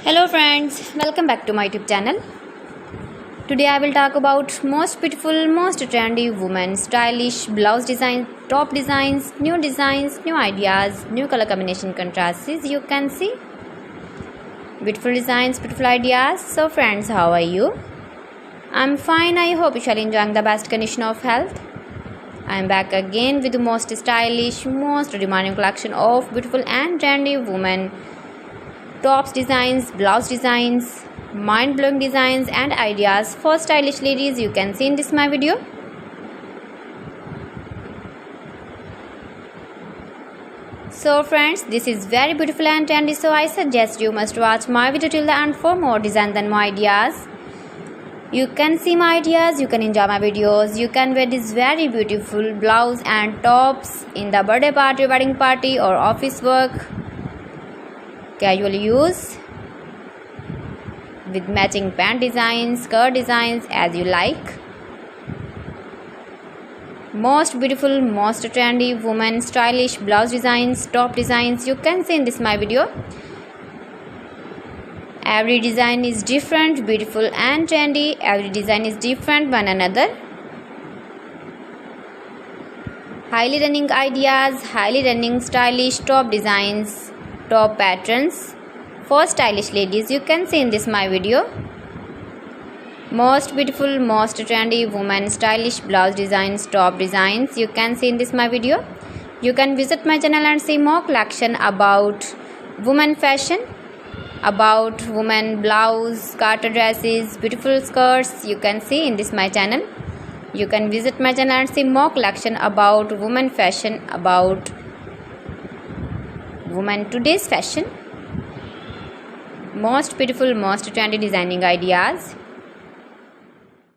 Hello friends, welcome back to my YouTube channel. Today I will talk about most beautiful, most trendy women stylish blouse designs, top designs, new ideas, new color combination contrasts. You can see beautiful designs, beautiful ideas. So friends, how are you? I'm fine. I hope you shall enjoy the best condition of health. I am back again with the most stylish, most demanding collection of beautiful and trendy women tops designs, blouse designs, mind-blowing designs and ideas for stylish ladies. You can see in this my video. So friends, this is very beautiful and trendy, so I suggest you must watch my video till the end for more designs and more ideas. You can see my ideas, you can enjoy my videos, you can wear this very beautiful blouse and tops in the birthday party, wedding party or office work, casual use with matching pant designs, skirt designs as you like. Most beautiful, most trendy women stylish blouse designs, top designs you can see in this my video. Every design is different, beautiful and trendy. Every design is different one another. Highly running ideas, highly running stylish top designs, top patterns for stylish ladies you can see in this my video. Most beautiful, most trendy women stylish blouse designs, top designs you can see in this my video. You can visit my channel and see more collection about women fashion, about women blouse, garter dresses, beautiful skirts you can see in this my channel. You can visit my channel and see more collection about women fashion, about women today's fashion. Most beautiful, most trendy designing ideas.